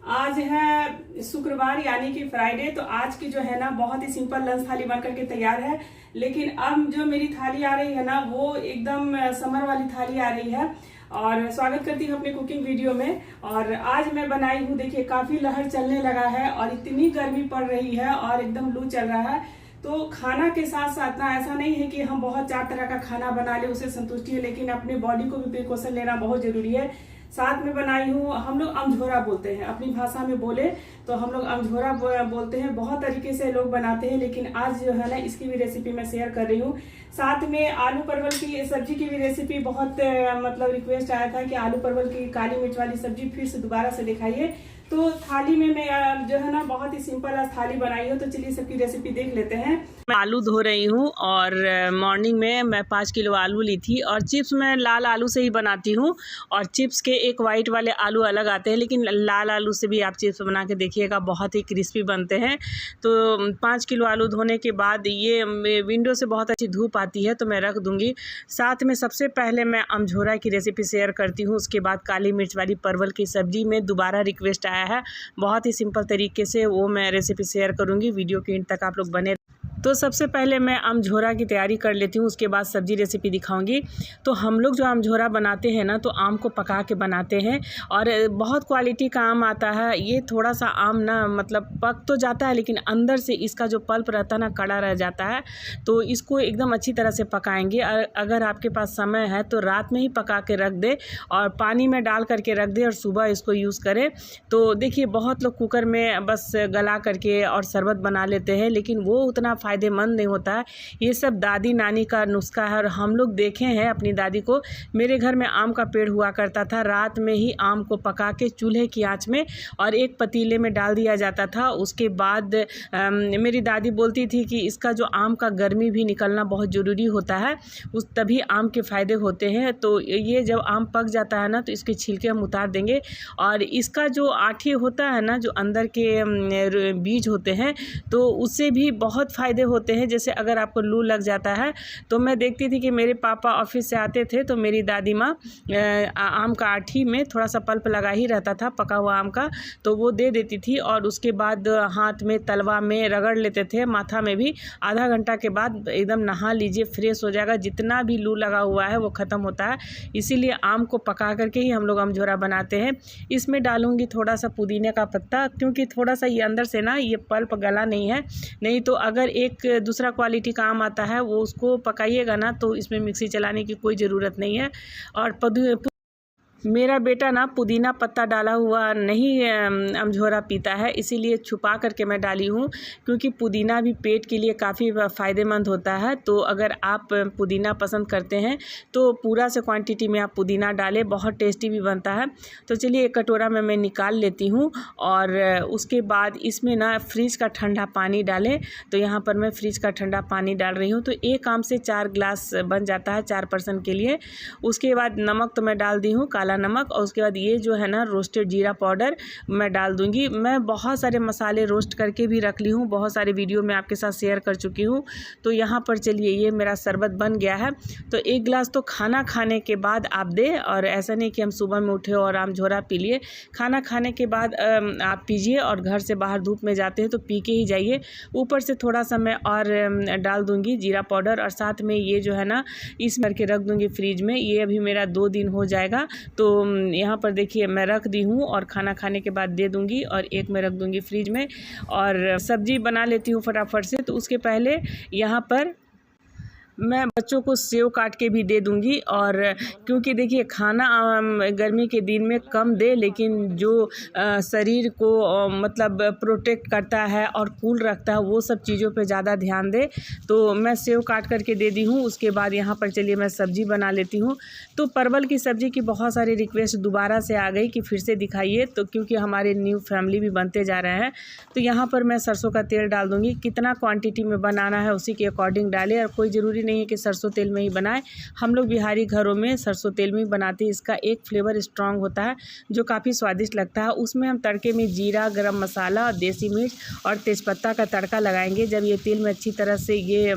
आज है शुक्रवार यानी कि फ्राइडे। तो आज की जो है ना बहुत ही सिंपल लंच थाली बन करके तैयार है। लेकिन अब जो मेरी थाली आ रही है ना वो एकदम समर वाली थाली आ रही है। और स्वागत करती हूँ अपने कुकिंग वीडियो में। और आज मैं बनाई हूँ, देखिए काफी लहर चलने लगा है और इतनी गर्मी पड़ रही है और एकदम लू चल रहा है। तो खाना के साथ साथ ना ऐसा नहीं है कि हम बहुत 4 तरह का खाना बना ले उसे संतुष्टि है, लेकिन अपने बॉडी को भी प्रिकॉशन लेना बहुत जरूरी है। साथ में बनाई हूँ, हम लोग अमझोरा बोलते हैं, अपनी भाषा में बोले तो हम लोग अमझोरा बोलते हैं। बहुत तरीके से लोग बनाते हैं, लेकिन आज जो है ना इसकी भी रेसिपी मैं शेयर कर रही हूँ। साथ में आलू परवल की सब्जी की भी रेसिपी बहुत मतलब रिक्वेस्ट आया था कि आलू परवल की काली मिर्च वाली सब्जी फिर से दोबारा से दिखाइए। तो थाली में मैं जो है ना बहुत ही सिंपल आज थाली बनाई हूँ। तो चलिए सबकी रेसिपी देख लेते हैं। मैं आलू धो रही हूँ और मॉर्निंग में मैं 5 किलो आलू ली थी। और चिप्स मैं लाल आलू से ही बनाती हूँ। और चिप्स के एक वाइट वाले आलू अलग आते हैं, लेकिन लाल आलू से भी आप चिप्स बना के देखिएगा, बहुत ही क्रिस्पी बनते हैं। तो 5 किलो आलू धोने के बाद ये विंडो से बहुत अच्छी धूप आती है तो मैं रख दूँगी। साथ में सबसे पहले मैं अमझोरा की रेसिपी शेयर करती हूँ, उसके बाद काली मिर्च वाली परवल की सब्ज़ी में दोबारा रिक्वेस्ट आया है, बहुत ही सिंपल तरीके से वो मैं रेसिपी शेयर करूँगी। वीडियो के एंड तक आप लोग बने। तो सबसे पहले मैं अमझोरा की तैयारी कर लेती हूँ, उसके बाद सब्जी रेसिपी दिखाऊंगी। तो हम लोग जो अमझोरा बनाते हैं ना तो आम को पका के बनाते हैं और बहुत क्वालिटी का आम आता है। ये थोड़ा सा आम ना मतलब पक तो जाता है, लेकिन अंदर से इसका जो पल्प रहता है ना कड़ा रह जाता है। तो इसको एकदम अच्छी तरह से पकाएंगे। अगर आपके पास समय है तो रात में ही पका के रख दे और पानी में डाल करके रख दे और सुबह इसको यूज़ करें। तो देखिए बहुत लोग कुकर में बस गला करके और शरबत बना लेते हैं, लेकिन वो उतना फ़ायदेमंद नहीं होता है। ये सब दादी नानी का नुस्खा है और हम लोग देखे हैं अपनी दादी को। मेरे घर में आम का पेड़ हुआ करता था, रात में ही आम को पका के चूल्हे की आंच में और एक पतीले में डाल दिया जाता था। उसके बाद मेरी दादी बोलती थी कि इसका जो आम का गर्मी भी निकलना बहुत ज़रूरी होता है, उस तभी आम के फ़ायदे होते हैं। तो ये जब आम पक जाता है ना तो इसके छिलके हम उतार देंगे और इसका जो आठी होता है ना, जो अंदर के बीज होते हैं, तो उससे भी बहुत फ़ायदे होते हैं। जैसे अगर आपको लू लग जाता है तो मैं देखती थी कि मेरे पापा ऑफिस से आते थे तो मेरी दादी माँ आम का आठी में थोड़ा सा पल्प लगा ही रहता था पका हुआ आम का, तो वो दे देती थी और उसके बाद हाथ में तलवा में रगड़ लेते थे, माथा में भी। आधा घंटा के बाद एकदम नहा लीजिए, फ्रेश हो जाएगा, जितना भी लू लगा हुआ है वो ख़त्म होता है। इसीलिए आम को पका करके ही हम लोग अमझोरा बनाते हैं। इसमें डालूंगी थोड़ा सा पुदीने का पत्ता, क्योंकि थोड़ा सा ये अंदर से ना ये पल्प गला नहीं है। नहीं तो अगर एक दूसरा क्वालिटी का आम आता है वो उसको पकाइएगा ना तो इसमें मिक्सी चलाने की कोई ज़रूरत नहीं है। और मेरा बेटा ना पुदीना पत्ता डाला हुआ नहीं अमझोरा पीता है, इसीलिए छुपा करके मैं डाली हूँ, क्योंकि पुदीना भी पेट के लिए काफ़ी फ़ायदेमंद होता है। तो अगर आप पुदीना पसंद करते हैं तो पूरा से क्वांटिटी में आप पुदीना डालें, बहुत टेस्टी भी बनता है। तो चलिए एक कटोरा में मैं निकाल लेती हूँ और उसके बाद इसमें ना फ्रिज का ठंडा पानी डालें। तो यहाँ पर मैं फ्रिज का ठंडा पानी डाल रही हूँ। तो एक आम से 4 गिलास बन जाता है 4 पर्सन के लिए। उसके बाद नमक तो मैं डाल दी हूँ, काला नमक। और उसके बाद ये जो है ना रोस्टेड जीरा पाउडर मैं डाल दूंगी। मैं बहुत सारे मसाले रोस्ट करके भी रख ली हूँ, बहुत सारे वीडियो में आपके साथ शेयर कर चुकी हूँ। तो यहाँ पर चलिए ये मेरा शरबत बन गया है। तो 1 गिलास तो खाना खाने के बाद आप दें, और ऐसा नहीं कि हम सुबह में उठे और अमझोरा पी लिए। खाना खाने के बाद आप पीजिए, और घर से बाहर धूप में जाते हैं तो पी के ही जाइए। ऊपर से थोड़ा सा मैं और डाल दूँगी जीरा पाउडर, और साथ में ये जो है ना इस करके रख दूँगी फ्रिज में। ये अभी मेरा 2 दिन हो जाएगा। तो यहाँ पर देखिए मैं रख दी हूँ और खाना खाने के बाद दे दूँगी, और एक मैं रख दूँगी फ्रिज में। और सब्जी बना लेती हूँ फटाफट से। तो उसके पहले यहाँ पर मैं बच्चों को सेव काट के भी दे दूँगी। और क्योंकि देखिए खाना गर्मी के दिन में कम दे, लेकिन जो शरीर को मतलब प्रोटेक्ट करता है और कूल रखता है वो सब चीज़ों पे ज़्यादा ध्यान दे। तो मैं सेव काट करके दे दी हूँ। उसके बाद यहाँ पर चलिए मैं सब्ज़ी बना लेती हूँ। तो परवल की सब्ज़ी की बहुत सारी रिक्वेस्ट दोबारा से आ गई कि फिर से दिखाइए, तो क्योंकि हमारे न्यू फैमिली भी बनते जा रहे हैं। तो यहाँ पर मैं सरसों का तेल डाल दूँगी। कितना क्वान्टिटी में बनाना है उसी के अकॉर्डिंग डालें, और कोई ज़रूरी नहीं है कि सरसों तेल में ही बनाएं। हम लोग बिहारी घरों में सरसों तेल में ही बनाते हैं। इसका एक फ्लेवर स्ट्रॉन्ग होता है जो काफ़ी स्वादिष्ट लगता है। उसमें हम तड़के में जीरा, गरम मसाला, देसी मिर्च और तेज़पत्ता का तड़का लगाएंगे। जब ये तेल में अच्छी तरह से ये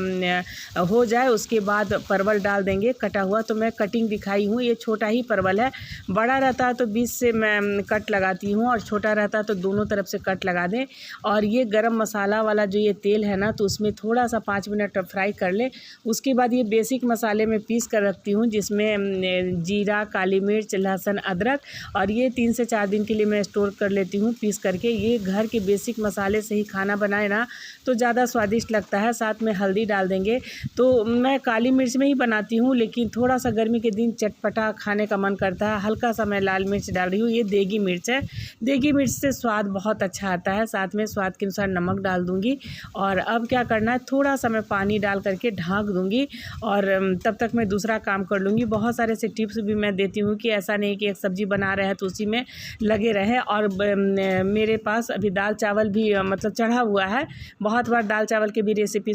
हो जाए उसके बाद परवल डाल देंगे कटा हुआ। तो मैं कटिंग दिखाई हूँ, ये छोटा ही परवल है। बड़ा रहता है तो बीच से मैं कट लगाती हूँ और छोटा रहता है तो दोनों तरफ से कट लगा दें। और ये गरम मसाला वाला जो ये तेल है ना, तो उसमें थोड़ा सा 5 मिनट फ्राई कर ले। उसके बाद ये बेसिक मसाले में पीस कर रखती हूँ, जिसमें जीरा, काली मिर्च, लहसुन, अदरक, और ये 3 से 4 दिन के लिए मैं स्टोर कर लेती हूँ पीस करके। ये घर के बेसिक मसाले से ही खाना बनाए ना तो ज़्यादा स्वादिष्ट लगता है। साथ में हल्दी डाल देंगे। तो मैं काली मिर्च में ही बनाती हूँ, लेकिन थोड़ा सा गर्मी के दिन चटपटा खाने का मन करता है, हल्का सा मैं लाल मिर्च डाल रही हूँ। ये देगी मिर्च है, देगी मिर्च से स्वाद बहुत अच्छा आता है। साथ में स्वाद के अनुसार नमक डाल दूँगी। और अब क्या करना है, थोड़ा सा मैं पानी डाल करके ढाँक दूँगी और तब तक मैं दूसरा काम कर लूँगी। बहुत सारे ऐसे टिप्स भी मैं देती हूँ कि ऐसा नहीं कि एक सब्ज़ी बना रहे हैं तो उसी में लगे रहें। और मेरे पास अभी दाल चावल भी मतलब चढ़ा हुआ है। बहुत बार दाल चावल की भी रेसिपी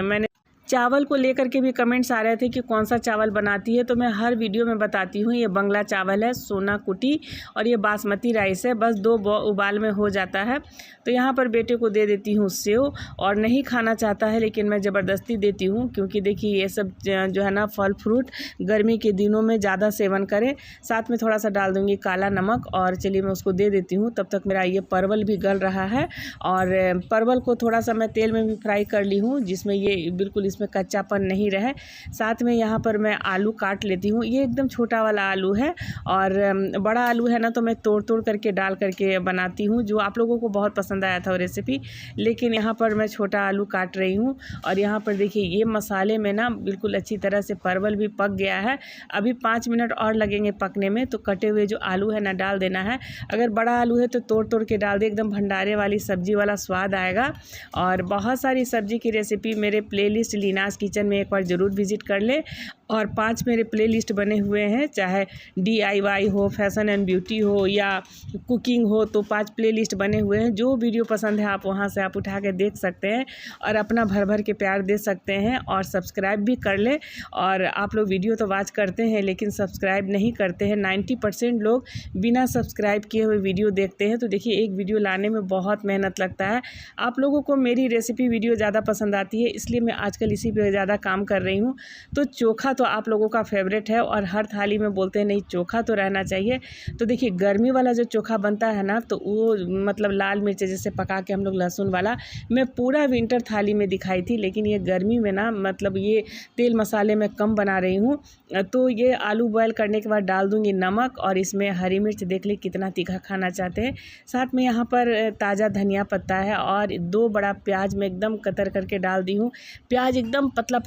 मैंने चावल को लेकर के भी कमेंट्स आ रहे थे कि कौन सा चावल बनाती है, तो मैं हर वीडियो में बताती हूँ। ये बंगला चावल है, सोना कुटी, और ये बासमती राइस है। बस 2 उबाल में हो जाता है। तो यहाँ पर बेटे को दे देती हूँ सेव, और नहीं खाना चाहता है लेकिन मैं ज़बरदस्ती देती हूँ, क्योंकि देखिए ये सब जो है ना फल फ्रूट गर्मी के दिनों में ज़्यादा सेवन करें। साथ में थोड़ा सा डाल दूँगी काला नमक, और चलिए मैं उसको दे देती हूँ। तब तक मेरा ये परवल भी गल रहा है, और परवल को थोड़ा सा मैं तेल में भी फ्राई कर ली हूँ, जिसमें ये बिल्कुल इसमें कच्चापन नहीं रहे। साथ में यहाँ पर मैं आलू काट लेती हूँ। ये एकदम छोटा वाला आलू है, और बड़ा आलू है ना तो मैं तोड़ करके डाल करके बनाती हूँ, जो आप लोगों को बहुत पसंद आया था वो रेसिपी। लेकिन यहाँ पर मैं छोटा आलू काट रही हूँ। और यहाँ पर देखिए ये मसाले में ना बिल्कुल अच्छी तरह से परवल भी पक गया है। अभी 5 मिनट और लगेंगे पकने में। तो कटे हुए जो आलू है ना डाल देना है। अगर बड़ा आलू है तो तोड़ के डाल दे, एकदम भंडारे वाली सब्जी वाला स्वाद आएगा। और बहुत सारी सब्जी की रेसिपी मेरे प्लेलिस्ट लीनास किचन में एक बार ज़रूर विजिट कर ले। और 5 मेरे प्लेलिस्ट बने हुए हैं, चाहे DIY हो, फैशन एंड ब्यूटी हो, या कुकिंग हो, तो 5 प्लेलिस्ट बने हुए हैं। जो वीडियो पसंद है आप वहां से आप उठा के देख सकते हैं, और अपना भर के प्यार दे सकते हैं। और सब्सक्राइब भी कर ले। और आप लोग वीडियो तो वॉच करते हैं लेकिन सब्सक्राइब नहीं करते हैं। 90% लोग बिना सब्सक्राइब किए हुए वीडियो देखते हैं। तो देखिए एक वीडियो लाने में बहुत मेहनत लगता है। आप लोगों को मेरी रेसिपी वीडियो ज़्यादा पसंद आती है, इसलिए मैं आजकल इसी पे ज़्यादा काम कर रही हूँ। तो चोखा तो आप लोगों का फेवरेट है, और हर थाली में बोलते हैं नहीं चोखा तो रहना चाहिए। तो देखिए गर्मी वाला जो चोखा बनता है ना, तो वो मतलब लाल मिर्च जैसे पका के हम लोग लहसुन वाला, मैं पूरा विंटर थाली में दिखाई थी। लेकिन ये गर्मी में ना मतलब ये तेल मसाले में कम बना रही हूँ। तो ये आलू बॉयल करने के बाद डाल दूँगी नमक, और इसमें हरी मिर्च, देख ली कितना तीखा खाना चाहते हैं। साथ में यहाँ पर ताज़ा धनिया पत्ता है, और 2 बड़ा प्याज में एकदम कतर करके डाल दी हूँ। प्याज एकदम पतला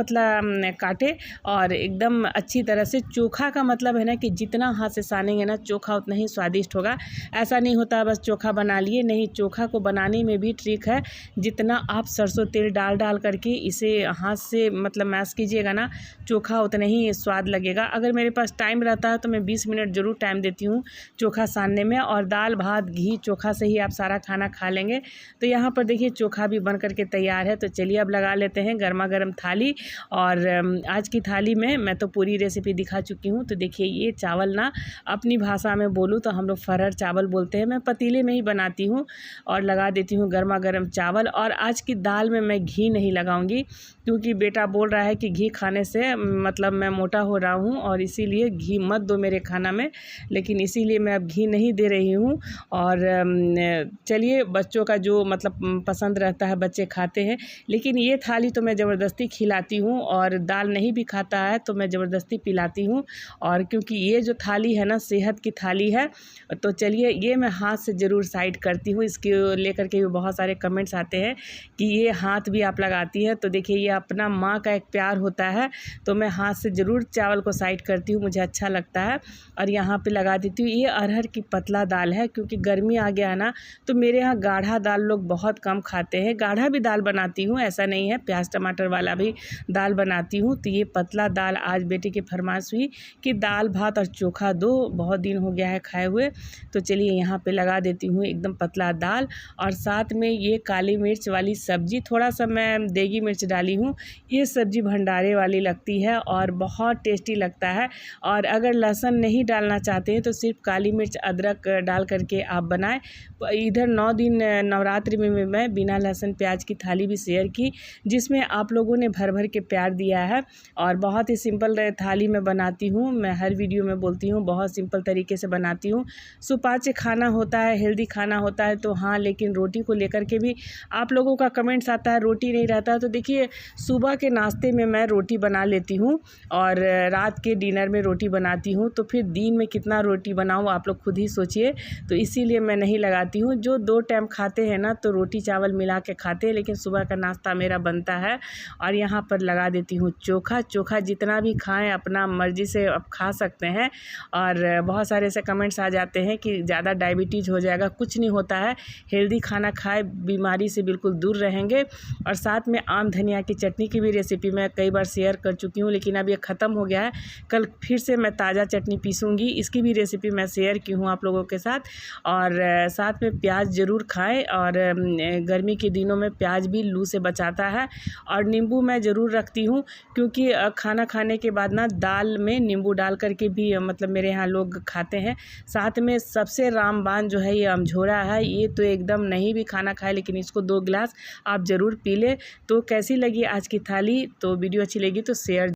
काटे, और एकदम अच्छी तरह से। चोखा का मतलब है ना कि जितना हाथ से सानेंगे ना चोखा उतना ही स्वादिष्ट होगा। ऐसा नहीं होता बस चोखा बना लिए, नहीं, चोखा को बनाने में भी ट्रिक है। जितना आप सरसों तेल डाल करके इसे हाथ से मतलब मैश कीजिएगा ना, चोखा उतना ही स्वाद लगेगा। अगर मेरे पास टाइम रहता है तो मैं 20 मिनट ज़रूर टाइम देती हूँ चोखा सानने में। और दाल भात घी चोखा से ही आप सारा खाना खा लेंगे। तो यहाँ पर देखिए चोखा भी बन करके तैयार है। तो चलिए अब लगा लेते हैं गर्मा गर्म थाली। और आज की थाली में मैं तो पूरी रेसिपी दिखा चुकी हूँ। तो देखिए ये चावल ना अपनी भाषा में बोलूँ तो हम लोग फरहर चावल बोलते हैं। मैं पतीले में ही बनाती हूँ, और लगा देती हूँ गर्मा गर्म चावल। और आज की दाल में मैं घी नहीं लगाऊंगी, क्योंकि बेटा बोल रहा है कि घी खाने से मतलब मैं मोटा हो रहा हूँ, और इसीलिए घी मत दो मेरे खाना में। लेकिन इसीलिए मैं अब घी नहीं दे रही हूँ। और चलिए बच्चों का जो मतलब पसंद रहता है बच्चे खाते हैं। लेकिन ये थाली तो मैं ज़बरदस्ती खिलाती हूँ, और दाल नहीं भी खाता है तो मैं ज़बरदस्ती पिलाती हूँ। और क्योंकि ये जो थाली है ना सेहत की थाली है, तो चलिए ये मैं हाथ से ज़रूर साइड करती हूँ। इसके लेकर के भी बहुत सारे कमेंट्स आते हैं कि ये हाथ भी आप लगाती है। तो देखिए ये अपना माँ का एक प्यार होता है, तो मैं हाथ से ज़रूर चावल को साइड करती हूँ, मुझे अच्छा लगता है। और यहाँ पे लगा देती हूँ। ये अरहर की पतला दाल है, क्योंकि गर्मी आ गया है ना, तो मेरे यहाँ गाढ़ा दाल लोग बहुत कम खाते हैं। गाढ़ा भी दाल बनाती हूँ, ऐसा नहीं है, प्याज टमाटर वाला वाला भी दाल बनाती हूँ। तो ये पतला दाल आज बेटे की फरमाइश हुई कि दाल भात और चोखा दो, बहुत दिन हो गया है खाए हुए। तो चलिए यहाँ पे लगा देती हूँ एकदम पतला दाल, और साथ में ये काली मिर्च वाली सब्ज़ी, थोड़ा सा मैं देगी मिर्च डाली हूँ। ये सब्ज़ी भंडारे वाली लगती है और बहुत टेस्टी लगता है। और अगर लहसुन नहीं डालना चाहते हैं तो सिर्फ काली मिर्च अदरक डाल करके आप बनाएं। इधर 9 दिन नवरात्रि में मैं बिना लहसुन प्याज की थाली भी शेयर की, जिसमें आप लोगों ने भर भर के प्यार दिया है। और बहुत ही सिंपल थाली में बनाती हूँ, मैं हर वीडियो में बोलती हूँ बहुत सिंपल तरीके से बनाती हूँ। सुपाच्य खाना होता है, हेल्दी खाना होता है, तो हाँ, लेकिन रोटी को लेकर के भी आप लोगों का कमेंट्स आता है रोटी नहीं रहता। तो देखिए, सुबह के नाश्ते में मैं रोटी बना लेती हूँ और रात के डिनर में रोटी बनाती हूँ, तो फिर दिन में कितना रोटी बनाऊँ आप लोग खुद ही सोचिए। तो इसीलिए मैं नहीं लगाती हूँ। जो 2 टाइम खाते हैं ना तो रोटी चावल मिला के खाते हैं, लेकिन सुबह का नाश्ता मेरा बनता है। और यहाँ पर लगा देती हूँ चोखा। चोखा जितना भी खाएं अपना मर्ज़ी से आप खा सकते हैं। और बहुत सारे ऐसे कमेंट्स आ जाते हैं कि ज़्यादा डायबिटीज़ हो जाएगा, कुछ नहीं होता है। हेल्दी खाना खाए, बीमारी से बिल्कुल दूर रहेंगे। और साथ में आम धनिया की चटनी की भी रेसिपी मैं कई बार शेयर कर चुकी हूँ, लेकिन अब ये ख़त्म हो गया है। कल फिर से मैं ताज़ा चटनी पीसूँगी, इसकी भी रेसिपी मैं शेयर की हूँ आप लोगों के साथ। और साथ में प्याज ज़रूर खाएं, और गर्मी के दिनों में प्याज भी लू से बचाता है। और नींबू मैं ज़रूर रखती हूँ, क्योंकि खाना खाने के बाद ना दाल में नींबू डाल करके भी मतलब मेरे यहाँ लोग खाते हैं। साथ में सबसे रामबाण जो है ये अमझोरा है, ये तो एकदम नहीं भी खाना खाए लेकिन इसको 2 गिलास आप ज़रूर पी लें। तो कैसी लगी आज की थाली? तो वीडियो अच्छी लगी तो शेयर